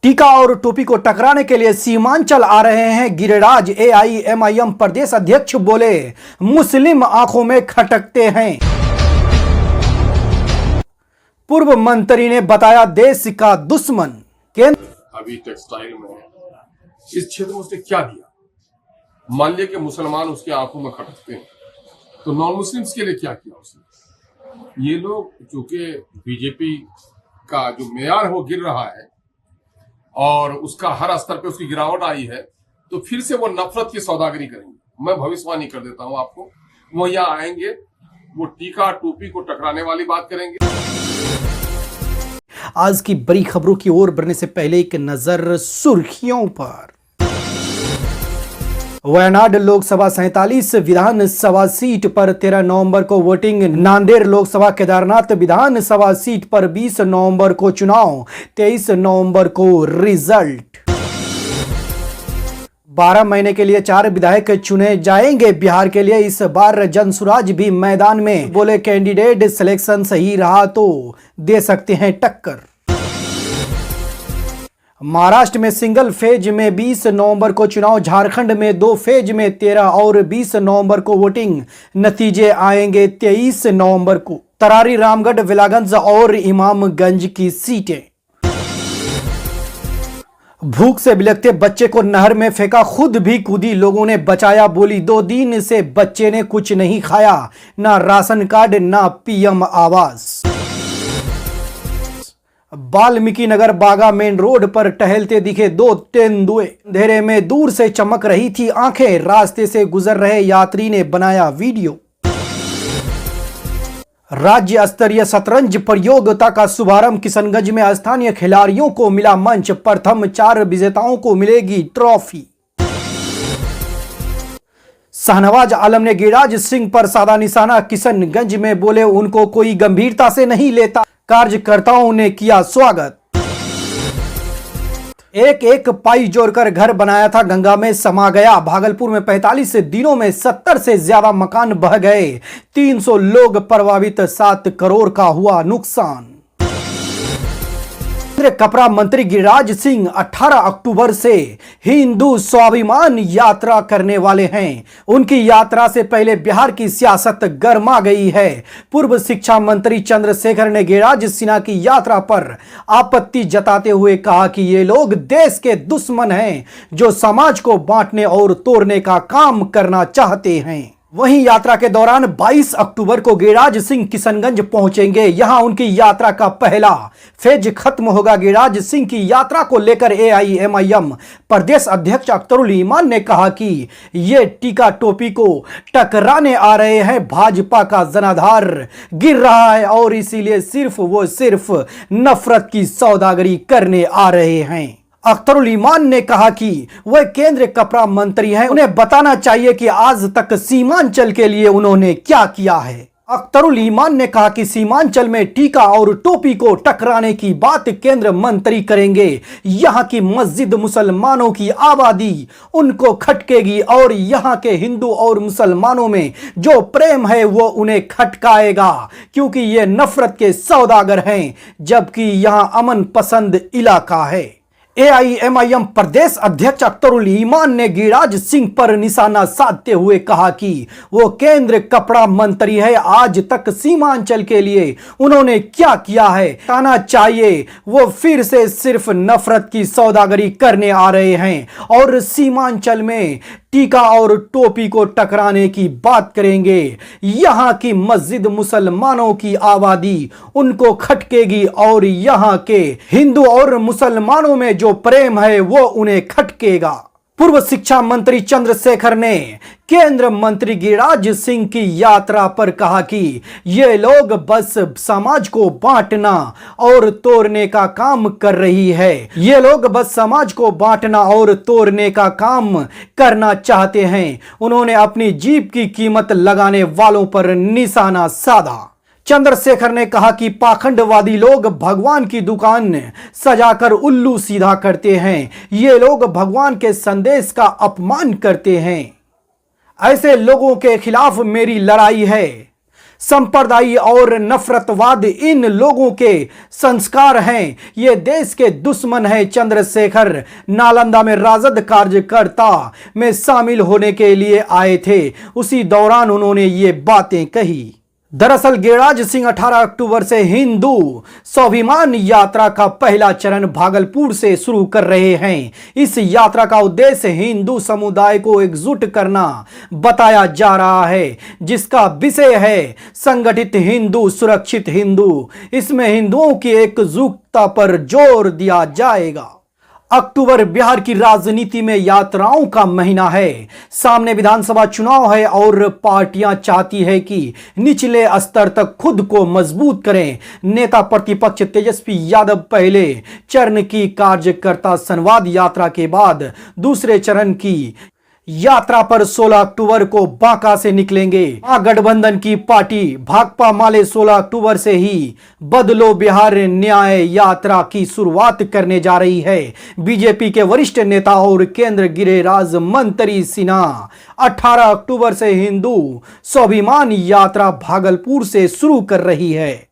टीका और टोपी को टकराने के लिए सीमांचल आ रहे हैं गिरिराज। एआईएमआईएम प्रदेश अध्यक्ष बोले मुस्लिम आंखों में खटकते हैं। पूर्व मंत्री ने बताया देश का दुश्मन। अभी टेक्सटाइल में इस क्षेत्र में उसने क्या दिया? मान लिया कि मुसलमान उसके आंखों में खटकते हैं, तो नॉन मुस्लिम्स के लिए क्या किया उसने? ये लोग चूंकि बीजेपी का जो मेयार है वो गिर रहा है और उसका हर स्तर पे उसकी गिरावट आई है, तो फिर से वो नफरत की सौदागरी करेंगे। मैं भविष्यवाणी कर देता हूं आपको, वो यहाँ आएंगे, वो टीका टोपी को टकराने वाली बात करेंगे। आज की बड़ी खबरों की ओर बढ़ने से पहले एक नजर सुर्खियों पर। वायनाड लोकसभा 47 विधानसभा सीट पर 13 नवंबर को वोटिंग। नांदेड़ लोकसभा केदारनाथ विधानसभा सीट पर 20 नवंबर को चुनाव, 23 नवंबर को रिजल्ट। 12 महीने के लिए 4 विधायक चुने जाएंगे बिहार के लिए। इस बार जनसुराज भी मैदान में, बोले कैंडिडेट सिलेक्शन सही रहा तो दे सकते हैं टक्कर। महाराष्ट्र में सिंगल फेज में 20 नवंबर को चुनाव, झारखंड में 2 फेज में 13 और 20 नवंबर को वोटिंग। नतीजे आएंगे 23 नवंबर को। तरारी, रामगढ़, विलागंज और इमामगंज की सीटें। भूख से बिलखते बच्चे को नहर में फेंका, खुद भी कूदी, लोगों ने बचाया। बोली 2 दिन से बच्चे ने कुछ नहीं खाया, ना राशन कार्ड ना पीएम आवास। वाल्मीकि नगर बागा मेन रोड पर टहलते दिखे 2 तेंदुए। अंधेरे में दूर से चमक रही थी आंखें, रास्ते से गुजर रहे यात्री ने बनाया वीडियो। राज्य स्तरीय शतरंज प्रतियोगिता का शुभारंभ किशनगंज में, स्थानीय खिलाड़ियों को मिला मंच। प्रथम 4 विजेताओं को मिलेगी ट्रॉफी। शाहनवाज आलम ने गिरिराज सिंह पर साधा निशाना, किशनगंज में बोले उनको कोई गंभीरता से नहीं लेता, कार्यकर्ताओं ने किया स्वागत। एक पाई जोड़कर घर बनाया था, गंगा में समा गया। भागलपुर में 45 दिनों में 70 से ज्यादा मकान बह गए, 300 लोग प्रभावित, 7 करोड़ का हुआ नुकसान। कपड़ा मंत्री गिरिराज सिंह 18 अक्टूबर से हिंदू स्वाभिमान यात्रा करने वाले हैं। उनकी यात्रा से पहले बिहार की सियासत गर्मा गई है। पूर्व शिक्षा मंत्री चंद्रशेखर ने गिरिराज सिन्हा की यात्रा पर आपत्ति जताते हुए कहा कि ये लोग देश के दुश्मन हैं जो समाज को बांटने और तोड़ने का काम करना चाहते हैं। वहीं यात्रा के दौरान 22 अक्टूबर को गिरिराज सिंह किशनगंज पहुंचेंगे। यहां उनकी यात्रा का पहला फेज खत्म होगा। गिरिराज सिंह की यात्रा को लेकर एआईएमआईएम प्रदेश अध्यक्ष अख्तरुल ईमान ने कहा कि ये टीका टोपी को टकराने आ रहे हैं। भाजपा का जनाधार गिर रहा है और इसीलिए सिर्फ नफरत की सौदागरी करने आ रहे हैं। अख्तरुल ईमान ने कहा कि वह केंद्रीय कपड़ा मंत्री हैं, उन्हें बताना चाहिए कि आज तक सीमांचल के लिए उन्होंने क्या किया है। अख्तरुल ईमान ने कहा कि सीमांचल में टीका और टोपी को टकराने की बात केंद्र मंत्री करेंगे। यहां की मस्जिद मुसलमानों की आबादी उनको खटकेगी और यहां के हिंदू और मुसलमानों में जो प्रेम है वो उन्हें खटकाएगा, क्योंकि ये नफरत के सौदागर हैं, जबकि यहां अमन पसंद इलाका है। एआईएमआईएम प्रदेश अध्यक्ष अख्तरुल ईमान ने गिरिराज सिंह पर निशाना साधते हुए कहा कि वो केंद्र कपड़ा मंत्री है, आज तक सीमांचल के लिए उन्होंने क्या किया है बताना चाहिए। वो फिर से सिर्फ नफरत की सौदागरी करने आ रहे हैं और सीमांचल में टीका और टोपी को टकराने की बात करेंगे। यहां की मस्जिद मुसलमानों की आबादी उनको खटकेगी और यहां के हिंदू और मुसलमानों में जो प्रेम है वो उन्हें खटकेगा। पूर्व शिक्षा मंत्री चंद्रशेखर ने केंद्र मंत्री गिरिराज सिंह की यात्रा पर कहा कि ये लोग बस समाज को बांटना और तोड़ने का काम कर रही है। ये लोग बस समाज को बांटना और तोड़ने का काम करना चाहते हैं। उन्होंने अपनी जीभ की कीमत लगाने वालों पर निशाना साधा। चंद्रशेखर ने कहा कि पाखंडवादी लोग भगवान की दुकान सजाकर उल्लू सीधा करते हैं। ये लोग भगवान के संदेश का अपमान करते हैं। ऐसे लोगों के खिलाफ मेरी लड़ाई है। संप्रदायी और नफरतवाद इन लोगों के संस्कार हैं। ये देश के दुश्मन हैं। चंद्रशेखर नालंदा में राजद कार्यकर्ता में शामिल होने के लिए आए थे, उसी दौरान उन्होंने ये बातें कही। दरअसल गिरिराज सिंह 18 अक्टूबर से हिंदू स्वाभिमान यात्रा का पहला चरण भागलपुर से शुरू कर रहे हैं। इस यात्रा का उद्देश्य हिंदू समुदाय को एकजुट करना बताया जा रहा है, जिसका विषय है संगठित हिंदू, सुरक्षित हिंदू। इसमें हिंदुओं की एकजुटता पर जोर दिया जाएगा। अक्टूबर बिहार की राजनीति में यात्राओं का महीना है। सामने विधानसभा चुनाव है और पार्टियां चाहती है कि निचले स्तर तक खुद को मजबूत करें। नेता प्रतिपक्ष तेजस्वी यादव पहले चरण की कार्यकर्ता संवाद यात्रा के बाद दूसरे चरण की यात्रा पर 16 अक्टूबर को बांका से निकलेंगे। महागठबंधन की पार्टी भाकपा माले 16 अक्टूबर से ही बदलो बिहार न्याय यात्रा की शुरुआत करने जा रही है। बीजेपी के वरिष्ठ नेता और केंद्र गृह राज्य मंत्री सिन्हा 18 अक्टूबर से हिंदू स्वाभिमान यात्रा भागलपुर से शुरू कर रही है।